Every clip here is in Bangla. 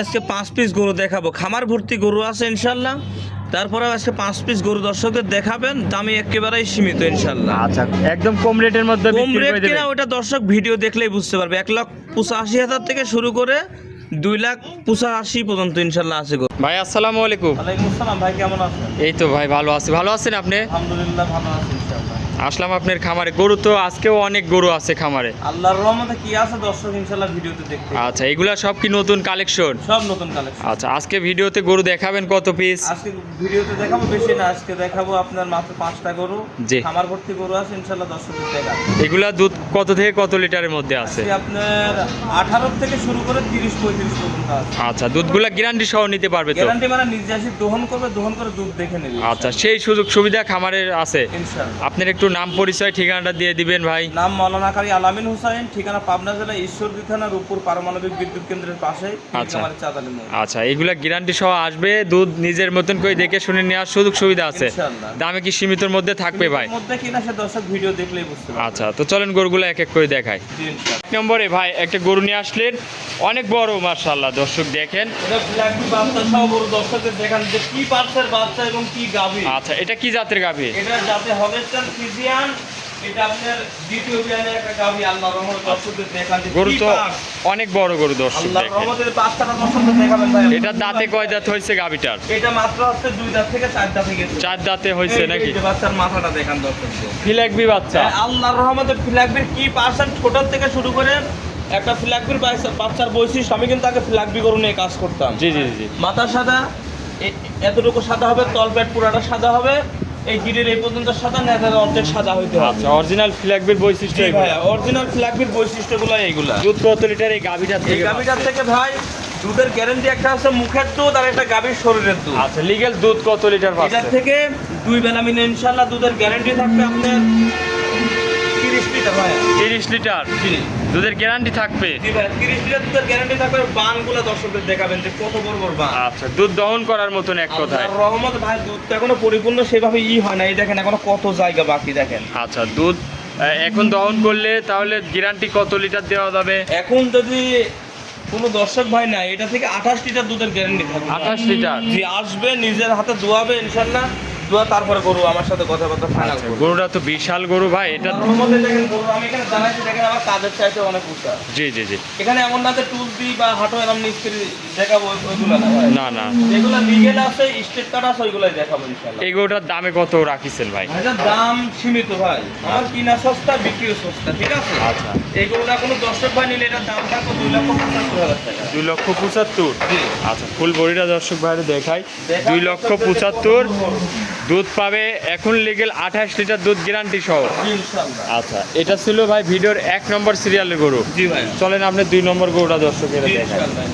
আজকে 5 পিস গরু দেখাবো, খামার ভর্তি গরু আছে ইনশাল্লাহ। তারপরে আজকে 5 পিস গরু দর্শকদের দেখাবেন, দামি একেবারেই সীমিত ইনশাল্লাহ। আচ্ছা, একদম কম রেটের মধ্যে কম বিক্রি রেট করে দেবেন। কিনা ওটা দর্শক ভিডিও দেখলেই বুঝতে পারবে। 1,85,000 থেকে শুরু করে 2,85,000 পর্যন্ত ইনশাল্লাহ আছে গরু। ভাই আসসালামু আলাইকুম। ওয়ালাইকুম আসসালাম, ভাই কেমন আছেন? এই তো ভাই ভালো আছি। ভালো আছেন আপনি? আলহামদুলিল্লাহ ভালো আছি ইনশাল্লাহ। আসলাম আপনার খামারে। গরু তো আজকেও অনেক গরু আছে খামারে। আল্লাহর রহমতে কি আছে দর্শক ইনশাল্লাহ ভিডিওতে দেখতে। আচ্ছা, এগুলা সব কি নতুন কালেকশন? সব নতুন কালেকশন। আচ্ছা, আজকে ভিডিওতে গরু দেখাবেন কত পিস? আজকে ভিডিওতে দেখাবো বেশি না, আজকে দেখাবো আপনার মাত্র 5টা গরু। জি। খামার ভর্তি গরু আছে ইনশাল্লাহ, দর্শকদের দেখাবো। এগুলা দুধ কত থেকে কত লিটারের মধ্যে আছে? আজকে আপনার 18 থেকে শুরু করে 30-35 পর্যন্ত আছে। আচ্ছা, দুধগুলা গ্যারান্টি সহ নিতে পারবে তো? গ্যারান্টি মানে নিজে আসি দহন করবে, দহন করে দুধ দেখে নেবে। আচ্ছা, সেই সুযোগ সুবিধা খামারের আছে। ইনশাআল্লাহ। আপনার একটু নাম পরিচয় ঠিকানাটা দিয়ে দিবেন ভাই। নাম মাওলানা কারি আলামিন হোসেন, ঠিকানা পাবনা জেলা ঈশ্বরদী থানা রূপপুর পারমাণবিক বিদ্যুৎ কেন্দ্রের পাশে, আচ্ছা। আমার চাঁদালি মোড়। আচ্ছা, এগুলা গ্যারান্টি সহ আসবে, দুধ নিজের মতন করে দেখে শুনে নেওয়ার সুযোগ সুবিধা আছে। ইনশাআল্লাহ। দামে কি সীমিতর মধ্যে থাকবে ভাই? এর মধ্যে কিনা সে দর্শক ভিডিও দেখলেই বুঝতে পারবে। আচ্ছা, তো চলেন গরুগুলো এক এক করে দেখাই। জি, ইনশাআল্লাহ। এক নম্বরে ভাই একটা গরু নিয়ে আসলেন, অনেক বড় মাশাআল্লাহ, দর্শক দেখেন। এটা ব্ল্যাকি বাচ্চা সহ গরু দর্শকদের দেখান যে কি পার্সের বাচ্চা এবং কি গাভী। আচ্ছা, এটা কি জাতের গাভী? এটা যাতে হলস্টাইন ফ্রিজিয়ান, এটা আপনার দ্বিতীয় বিয়ানের একটা গাভী। আল্লাহর রহমতে দর্শকদের দেখান যে গরু কি তো পার্স। অনেক বড় গরু, দর্শক আল্লাহর দেখেন। রহমতে বাচ্চাটা দর্শকদের দেখাবেন ভাই। এটা দাঁতে কয় দাঁত হয়েছে গাভীটার? এটা মাত্র হচ্ছে 2 দাঁত থেকে 4 দাঁতে গেছে। 4 দাঁতে হয়েছে নাকি? এই যে বাচ্চার মাথাটা দেখান দর্শকদের। ফিলাকবি বাচ্চা। আল্লাহর রহমতে ফ্ল্যাগবির কি পার্সেন্ট ছোট থেকে শুরু করে একটা ফ্ল্যাগবির বাচ্চার বৈশিষ্ট্য। আমি কিন্তু আগে ফ্ল্যাগবি গরু নিয়ে কাজ করতাম। জি জি জি। মাথা সাদা, এতটুকু সাদা হবে, তলপেট পুরাটা সাদা হবে, এই গিরের এই পর্যন্ত সাদা, নেতার অর্ধেক সাদা হইতে হবে। আচ্ছা, অরিজিনাল ফিলাকবির বৈশিষ্ট্য জি এগুলো। ভাই, অরিজিনাল ফ্ল্যাগবির বৈশিষ্ট্যগুলো এইগুলা। দুধ কত লিটার এই গাভীটার এই থেকে? গাভীটার থেকে ভাই দুধের গ্যারান্টি একটা আছে মুখের দুধ, আর একটা গাভীর শরীরের দুধ। আচ্ছা, লিগ্যাল দুধ কত লিটার এটার পাচ্ছে? থেকে 2 বেলা মিলে ইনশাআল্লাহ দুধের গ্যারান্টি থাকবে আপনার 30 লিটার ভাই। 30 লিটার জি দুধের গ্যারান্টি থাকবে। জি ভাই, 30 লিটার দুধের গ্যারান্টি থাকবে। বানগুলো দর্শকদের দেখাবেন যে কত বড় বড় বান। আচ্ছা, দুধ দহন করার মতন এক কথায়। আল্লাহর রহমত ভাই, দুধটা এখনো পরিপূর্ণ সেভাবে হয় না। এই দেখেন এখনো কত জায়গা বাকি দেখেন। আচ্ছা, দুধ এখন দহন করলে তাহলে গ্যারান্টি কত লিটার দেওয়া যাবে? এখন যদি কোনো দর্শক ভাই না, এটা থেকে 28 লিটার দুধের গ্যারান্টি থাকবে। 28 লিটার? জি, আসবে নিজের হাতে দোয়াবে ইনশাআল্লাহ, দোয়া তারপরে গরু আমার সাথে কথাবার্তা ফাইনাল করবে। গরুটা তো বিশাল গরু ভাই, এটা। আল্লাহর রহমতে দেখেন গরু আমি এখানে দাঁড়াইছি, দেখেন আমার কাজের চাইতে অনেক উঁচা। জি জি জি। এখানে এমন না যে টুল দিই বা হাঁটো এরম মিস্ত্রি দেখাবো, ওইগুলো না ভাই। না না, যেগুলো লিগেল আছে, স্টেট কাট আছে, ওইগুলোই দেখাবো ইনশাআল্লাহ। এই গরুটার দামে কত রাখিছেন ভাই? এটার দাম সীমিত ভাই, আমার কিনা সস্তা, বিক্রিও সস্তা, ঠিক আছে? আচ্ছা, এইগুলো কোনো দর্শক ভাই নিলে এটার দাম থাকবে 2,75,000 টাকা। 2,75,000? জি। আচ্ছা, ফুল বডিটা দর্শক ভাইরে দেখাই। দেখান 2,75,000 দুধ পাবে এখন, লিগেল 28 লিটার দুধ গ্যারান্টি সহ। জি, ইনশাআল্লাহ। আচ্ছা, এটা ছিল ভাই ভিডিওর 1 নম্বর সিরিয়ালের গরু। জি ভাই। চলেন আপনি 2 নম্বর গরুটা দর্শকের জি, দেখাই। ইনশাআল্লাহ।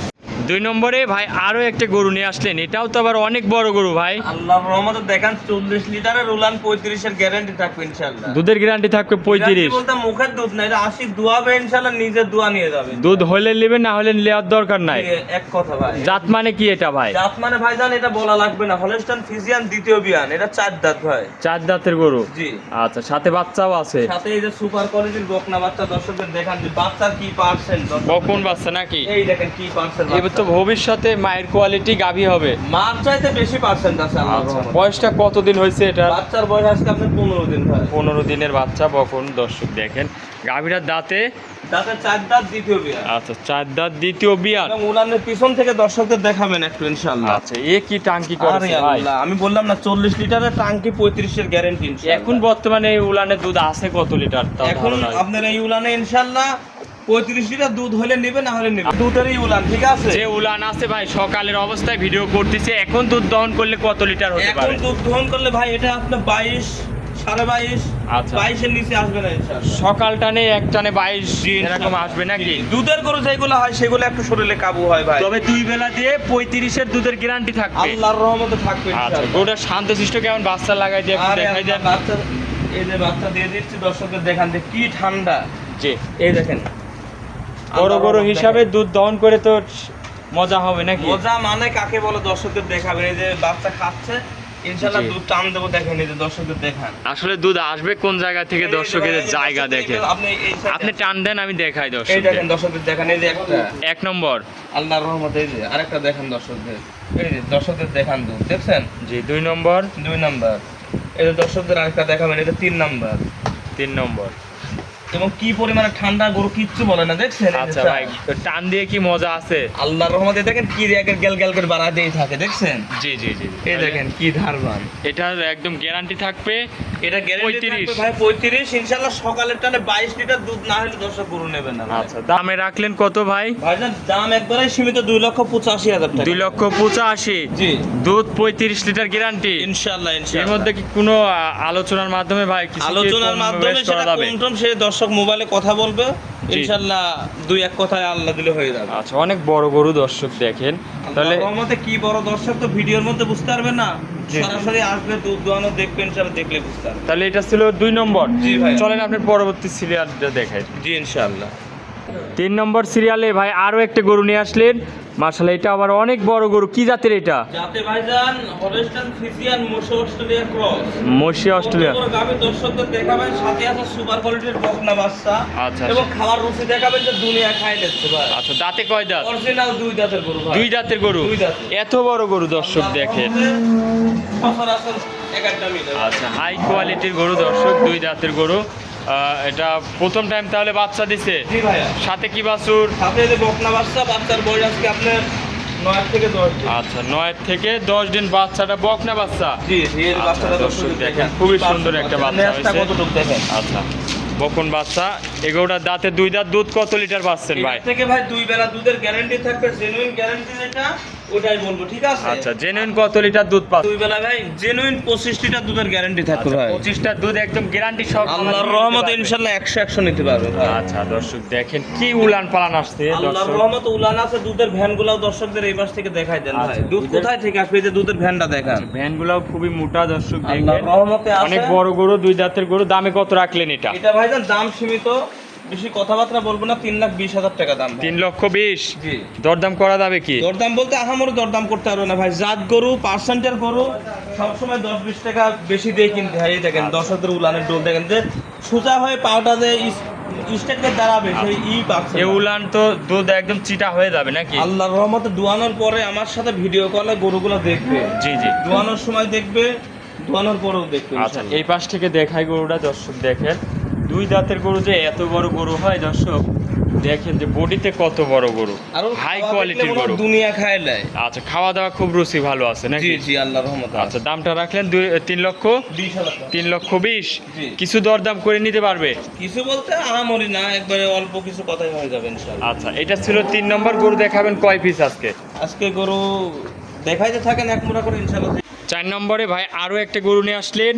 2 নম্বরে ভাই আরো একটা গরু নিয়ে আসলেন, এটাও তো আবার অনেক বড় গরু ভাই। আল্লাহর রহমতে দেখেন 40 লিটারের উলান 35 এর গ্যারান্টি থাকবে ইনশাআল্লাহ। দুধের গ্যারান্টি থাকবে 35। গ্যারান্টি বলতে মুখের দুধ না, এটা 80 দুয়াবে ইনশাআল্লাহ, নিজের দুয়া নিয়ে যাবে। দুধ হলে নেবেন, না হলে নেওয়ার দরকার নাই। এক কথা ভাই। জাত মানে কি এটা ভাই? জাত মানে ভাইজান এটা বলা লাগবে না, হলস্টাইন ফ্রিজিয়ান দ্বিতীয় বিয়ান, এটা 4 দাঁত ভাই। 4 দাঁতের গরু? জি। আচ্ছা, সাথে বাচ্চাও আছে? সাথে এই যে সুপার কোয়ালিটির বকনা বাচ্চা দর্শকদের দেখান যে বাচ্চার কি পার্সেন্ট। বকন বাচ্চা নাকি? এই দেখেন কি পার্সেন্ট। এবার তো ভবিষ্যতে মায়ের কোয়ালিটি গাভী হবে। মার চাইতে বেশি পার্সেন্ট আছে আল্লাহর আচ্ছা, রহমতে। বয়সটা কতদিন হয়েছে এটা? বাচ্চার বয়স আজকে আপনার 15 দিন ভাই। 15 দিনের বাচ্চা বকন, দর্শক দেখেন। গাভীটার দাঁতে? দাঁতে 4 দাঁত দ্বিতীয় বিয়ান। আচ্ছা, 4 দাঁত দ্বিতীয় বিয়ান। এবং উলানের পিছন থেকে দর্শকদের দেখাবেন একটু ইনশাআল্লাহ। আচ্ছা, এ কি টাঙ্কি আরে করেছে ভাই? আল্লাহ, আমি বললাম না 40 লিটারের টাঙ্কি 35 এর গ্যারান্টি ইনশাআল্লাহ। এখন বর্তমানে এই উলানের দুধ আছে কত লিটার তাও এখন ধারণা নেই? আপনার এই উলানে ইনশাআল্লাহ 35 লিটার দুধ হলে নেবে, না হলে নেবে। দুধেরই উলান, ঠিক আছে? যে উলান আছে ভাই, সকালের অবস্থায় ভিডিও করতেছে, এখন দুধ দহন করলে কত লিটার হতে এখন পারে? দুধ দহন করলে ভাই এটা আপনার 22, 22.5, আচ্ছা। 22 এর নিচে আসবে না ইনশাআল্লাহ। সকাল টানে এক টানে 22 জি, এরকম ইনশাআল্লাহ। আসবে নাকি? জি, দুধের গরু যেগুলো হয় সেগুলো একটু শরীরে কাবু হয় ভাই। তবে 2 বেলা দিয়ে 35 এর দুধের গ্যারান্টি থাকবে। আল্লাহর রহমতে থাকবে আচ্ছা, ইনশাআল্লাহ। গরুটা শান্তশিষ্ট কেমন? বাচ্চা লাগাই দিয়ে একটু আরে দেখাই দেন। আল্লাহ, বাচ্চা, এই যে বাচ্চা দিয়ে দিচ্ছি দর্শকদের দেখান যে কি ঠান্ডা। জি। এই দেখেন বড় বড় হিসাবে দুধ দহন করে তো মজা হবে নাকি? মজা মানে কাকে বলে দর্শকদের দেখাবেন। এই যে বাচ্চা খাচ্ছে, ইনশাআল্লাহ জি। দুধ টান দেবো, দেখেন এই যে দর্শকদের দেখান। আসলে দুধ আসবে কোন জায়গা থেকে দর্শকের জায়গা দেখে আপনি এই side আপনি এ- টান দেন, আমি দেখাই এই দর্শকদের। দেখেন দর্শকদের দেখেন, এই যে একটা 1 নম্বর, আল্লাহর রহমতে, এই যে আরেকটা দেখেন দর্শকদের, এই যে দর্শকদের দেখান দুধ দেখছেন, জি 2 নম্বর, 2 নাম্বার। এই যে দর্শকদের আরেকটা দেখাবেন, এটা 3 নাম্বার। 3 নম্বর। এবং কি পরিমাণে ঠান্ডা, গরু কিচ্ছু বলে না দেখছেন। এই যে আচ্ছা ভাই, টান দিয়ে কি মজা আছে? আল্লাহর রহমতে দেখেন কি রেকের গেল গেল করে বাড়াতেই থাকে দেখছেন। জি জি জি। এই দেখেন কি ধারবান, এটার একদম গ্যারান্টি থাকবে। এটা গ্যারান্টি 35 থাকবে ভাই 35, ইনশাআল্লাহ সকালের টানে 22 লিটার দুধ না হলে দর্শক গরু নেবে না ভাই। আচ্ছা, দামে রাখলেন কত ভাই? ভাইজান দাম একবারে সীমিত 2,85,000 টাকা। 2,85,000। জি দুধ 35 লিটার গ্যারান্টি। ইনশাআল্লাহ এর ইনশাআল্লাহ। মধ্যে কি কোনো আলোচনার মাধ্যমে ভাই কিছু কি আলোচনার কম মাধ্যমে বেশ করা সেটা যাবে? কমটম সে দর্শক মোবাইলে কথা বলবে, জি। ইনশাআল্লাহ 2-1 কথায় আল্লাহ দিলে হয়ে যাবে। আচ্ছা, অনেক বড় গরু দর্শক দেখেন। তাহলে তাহলে রহমতে কি বড় দর্শক তো ভিডিওর মধ্যে বুঝতে পারবে না, জি, জি। সরাসরি আসবে দুধ দোয়ানো দেখবে, ইনশাআল্লাহ দেখলে বুঝতে পারবে। তাহলে এটা ছিল 2 নম্বর। জি ভাই। চলেন আপনি পরবর্তী সিরিয়ালটা দেখাই। জি ইনশাআল্লাহ। 3 নম্বর সিরিয়ালে ভাই আরো একটা গরু নিয়ে আসলেন। মাশাআল্লাহ, এটা আবার অনেক বড় গরু। কি জাতের এটা? যাতে ভাইজান হলস্টাইন ফ্রিজিয়ান মোশো অস্ট্রেলিয়া ক্রস। মসি অস্ট্রেলিয়া। গাভী দর্শকদের দেখাবেন, সাথে আছে সুপার কোয়ালিটির বকনা বাচ্চা। আচ্ছা। এবং খাবার রুচি দেখাবেন যে দুনিয়া খাই দিচ্ছে ভাই। আচ্ছা, দাঁতে কয় দাঁত? অরিজিনাল 2 দাঁতের গরু ভাই। 2 দাঁতের গরু। 2 দাঁতের। এত বড় গরু দর্শক দেখেন। সচরাচর এক একটা মিলে। আচ্ছা, হাই কোয়ালিটির গরু দর্শক, 2 দাঁতের গরু। এটা প্রথম টাইম তাহলে বাচ্চা দিছে? জি ভাইয়া। সাথে কি বাছুর? সাথে যে বকনা বাচ্চা, বাচ্চার বয়স আজকে আপনার 9 থেকে 10 দিন। আচ্ছা, 9 থেকে 10 দিন বাচ্চাটা, বকনা বাচ্চা। জি জি, এই আচ্ছা, বাচ্চাটা দর্শক দর্শক দেখেন, খুবই সুন্দর একটা বাচ্চা নেজটা হয়েছে। কতটুকু দেখেন। আচ্ছা, বকন বাচ্চা। এগুলোটার দাঁতে 2 দাঁত। দুধ কত লিটার পাচ্ছেন ভাই? এর থেকে ভাই 2 বেলা দুধের গ্যারান্টি থাকবে, জেনুইন গ্যারান্টি যেটা ওটাই বলবো, ঠিক আছে? আচ্ছা, জেনুইন কত লিটার দুধ পাচ্ছেন? 2 বেলা ভাই জেনুইন 25 লিটার দুধের গ্যারান্টি থাকবে ভাই। 25টা দুধ একদম গ্যারান্টি সব। আল্লাহর রহমতে ইনশাআল্লাহ 100 নিতে পারবে ভাই। আচ্ছা দর্শক দেখেন কি উলান পালান আসছে আল্লাহর দর্শক। রহমতে উলান আছে, দুধের ভ্যানগুলোও দর্শকদের এই পাশ থেকে দেখাই দেন ভাই। আচ্ছা, দুধ দুধের- কোথায় থেকে আসবে, এই যে দুধের ভ্যানটা দেখান। ভ্যানগুলাও খুবই মোটা দর্শক দেখেন। আল্লাহর রহমতে আছে। অনেক বড় গরু, 2 দাঁতের গরু। দামে কত রাখলেন এটা? এটা ভাইজান দাম সীমিত, বেশি কথাবার্তা বলবো না, 3,20,000 টাকা দাম ভাই। 3,20,000। জি। দরদাম করা যাবে কি? দরদাম বলতে আহামরি দরদাম করতে পারবে না ভাই, জাত গরু, পার্সেন্টের গরু সবসময় 10-20 টাকা বেশি দিয়ে কিনতে হয়। এই দেখেন দর্শকদের উলানের ডোল দেখেন, যে সোজা হয়ে পাওটা যে স্টেটকে দাঁড়াবে সেই পাচ্ছে এই না। উলান তো দুধ একদম চিটা হয়ে যাবে নাকি? আল্লাহর রহমতে দোয়ানোর পরে আমার সাথে ভিডিও কলে গরুগুলো দেখবে, জি জি। দোয়ানোর সময় দেখবে, দোয়ানোর পরেও দেখবে আচ্ছা, ইনশাআল্লাহ। এই পাশ থেকে দেখাই গরুটা দর্শক দেখেন। 2 দাঁতের গরু যে এত বড় গরু হয় দর্শক দেখেন, যে বডিতে কত বড় গরু, আরো হাই খাওয়া কোয়ালিটির দেখলে মনে হয় গরু। দুনিয়া খায় নেয়। আচ্ছা, খাওয়া দাওয়া খুব রুচি ভালো আছে নাকি? জি জি, আল্লাহর রহমতে আচ্ছা, দামটা রাখলেন 20,000 টাকা। 3,20,000। জি। কিছু দরদাম করে নিতে পারবে? কিছু বলতে আহামরি না, একবারে অল্প কিছু কথাই হয়ে যাবে ইনশাআল্লাহ। আচ্ছা, এটা ছিল 3 নম্বর গরু। দেখাবেন কয় পিস আজকে? আজকে গরু দেখাইতে থাকেন এক মোড়া করে ইনশাআল্লাহ। 4 নম্বরে ভাই আরো একটা গরু নিয়ে আসলেন।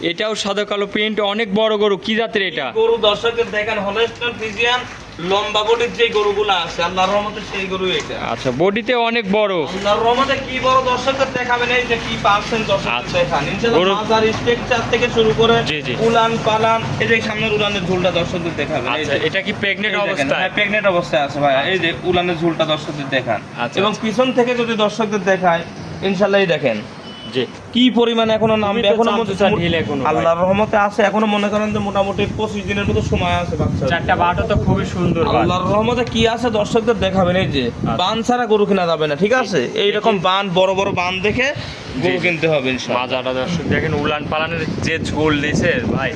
এটাও সাদা কালো প্রিন্ট, অনেক বড় গরু। কি জাতের এটা? গরু দর্শকদের দেখেন, হলস্টাইন ফ্রিজিয়ান লম্বা বডির যে গরুগুলো আছে, আল্লাহর রহমতে সেই গরু এটা। আচ্ছা, বডিতে অনেক বড়। আল্লাহর রহমতে কি বড় দর্শকদের দেখাবেন, এই যে কি পার্সেন্ট দর্শকদের আচ্ছা। দেখান ইনশাআল্লাহ। গরু- মাজার স্ট্রাকচার থেকে শুরু করে জি, জি। উলান পালান, এই যে সামনের উলানের ঝুলটা দর্শকদের দেখাবেন। এই আচ্ছা, যে এটা কি প্রেগনেন্ট এই দেখেন, অবস্থায়? হ্যাঁ, প্রেগনেন্ট অবস্থায় আছে ভাই। এই যে উলানের ঝুলটা দর্শকদের দেখান। আচ্ছা, এবং আচ্ছা। পিছন থেকে যদি দর্শকদের দেখায় ইনশাআল্লাহ, এই দেখেন জি। কি পরিমাণ এখনো নামবে, তুমি তো এখনো চামচা ঢিল এখনো ভাই। আল্লাহর রহমতে আছে, এখনো মনে করেন যে মোটামুটি 25 দিনের মতো সময় আছে বাচ্চা। 4টা বাটও তো খুবই সুন্দর ভাই। আল্লাহর রহমতে কি আছে দর্শকদের দেখাবেন। এই যে বান ছাড়া গরু কিনা যাবে না, ঠিক আছে? এইরকম বান, বড় বড় বান দেখে গরু জি। কিনতে হবে ইনশাআল্লাহ। মাজাটা দর্শক দেখেন, উলান পালানের যে ঝোল দিয়েছে ভাই,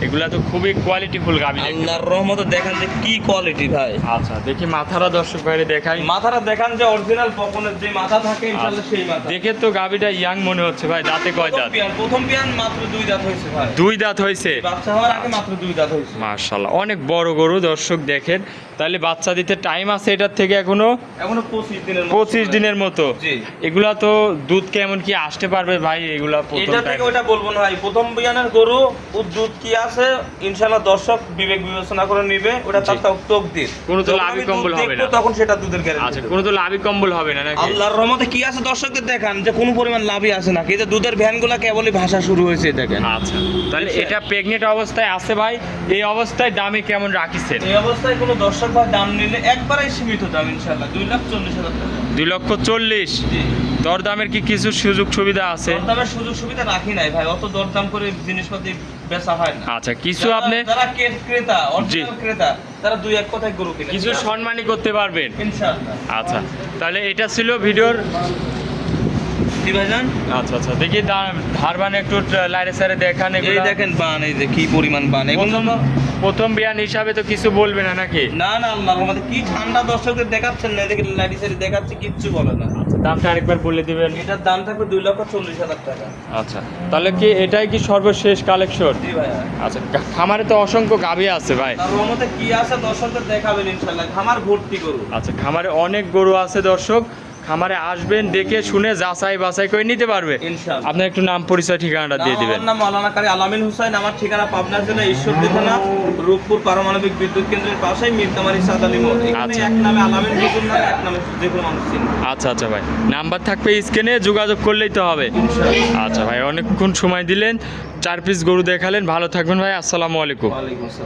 এগুলা তো খুবই কোয়ালিটিফুল গাবি। আল্লাহর রহমতে দেখেন যে কি কোয়ালিটি ভাই। আচ্ছা, দেখি মাথারা দর্শক বাইরে দেখাই। মাথাটা দেখান যে অরিজিনাল পকনের যে মাথা থাকে ইনশাআল্লাহ সেই মাথা। দেখে তো গাবিটা ইয়াং মনে হচ্ছে ভাই। দাঁতে কয় দাঁত? প্রথম পিয়ান মাত্র 2 দাঁত হয়েছে ভাই। 2 দাঁত হয়েছে। বাচ্চা হওয়ার আগে মাত্র 2 দাঁত হয়েছে। মাশাআল্লাহ, অনেক বড় গরু দর্শক দেখেন। তাহলে বাচ্চা দিতে টাইম আছে এটার থেকে এখনো? এখনো 25 দিনের মতো 25 সময়। দিনের মতো। জি। এগুলা তো দুধ কেমন কি আসতে পারবে ভাই? এগুলা প্রথম এটা টাইম। থেকে ওটা বলবো না ভাই, প্রথম বিয়ানের গরু ওর দুধ কি আছে ইনশাআল্লাহ দর্শক বিবেক বিবেচনা করে নিবে, ওটা তার তকদির। কোনো তো যখন লাভি আমি দুধ কম্বল হবে দেখবো না। তখন সেটা দুধের আচ্ছা, গ্যারান্টি। কোনো তো লাভি কম্বল হবে না নাকি? আল্লাহর রহমতে কি আছে দর্শকদের দেখান যে কোনো পরিমাণ লাভই আছে নাকি। এই যে দুধের ভ্যানগুলা কেবলই ভাষা শুরু হয়েছে দেখেন। আচ্ছা, তাহলে বুঝছেন? এটা প্রেগনেন্ট অবস্থায় আছে ভাই। এই অবস্থায় দামে কেমন রাখিছেন? এই অবস্থায় কোনো দর্শক ভাই দাম নিলে একবারেই সীমিত দাম ইনশাআল্লাহ 2,40,000 টাকা। 2,40,000। জি। দরদামের কি কিছু সুযোগ সুবিধা আছে? দরদামের সুযোগ সুবিধা রাখি নাই ভাই, অত দরদাম করে জিনিসপাতি বেচা হয় না। আচ্ছা, কিছু যারা- আপনি যারা ক্রেতা, অরিজিনাল ক্রেতা, তারা দুই এক কথায় গরু কিনে কিছু সম্মানই করতে পারবেন। ইনশাআল্লাহ। আচ্ছা, তাহলে এটা ছিল ভিডিওর। জি ভাইজান, আচ্ছা আচ্ছা, দেখি ধারবান একটু লাইরে সাইরে দেখান। এই এগুলা দেখেন বান, এই যে কি পরিমাণ বান, এগুলো তো প্রথম বিয়ান হিসাবে তো কিছু বলবে না নাকি? না না, আল্লাহর রহমতে কি ঠান্ডা দর্শকদের দেখাচ্ছেন না, দেখেন লাইটি সাইডে দেখাচ্ছে, কিচ্ছু বলে না। দামটা আরেকবার বলে দিবেন। এটার দাম থাকবে 2,40,000 টাকা। আচ্ছা, তাহলে কি এটাই কি সর্বশেষ কালেকশন? জি ভাইয়া, আচ্ছা, খামারে তো অসংখ্য গাভী আছে ভাই। তার রহমতে কি আছে দর্শকদের দেখাবেন ইনশাআল্লাহ, খামার ভর্তি গরু। আচ্ছা, খামারে অনেক গরু আছে দর্শক, খামারে আসবেন, দেখে শুনে যাচাই বাছাই করে নিতে পারবে। ইনশাআল্লাহ। আপনার একটু নাম পরিচয় ঠিকানাটা দিয়ে দিবেন। আমার নাম মাওলানা কারি আলামিন হুসাইন, আমার ঠিকানা পাবনা জেলা ঈশ্বরদী থানা রূপপুর পারমাণবিক বিদ্যুৎ কেন্দ্রের পাশেই মিরকামারি সাদ আলী মোড়। এখানে আচ্ছা। এক নামে আলামিন হুজুর নামে, এক নামে যে কোনো মানুষ চিনবে। আচ্ছা আচ্ছা ভাই, নাম্বার থাকবে স্ক্রিনে, যোগাযোগ করলেই তো হবে। ইনশাআল্লাহ। আচ্ছা ভাই, অনেকক্ষণ সময় দিলেন, 4 পিস গরু দেখালেন, ভালো থাকবেন ভাই, আসসালামু আলাইকুম। ওয়ালাইকুম আসসালাম।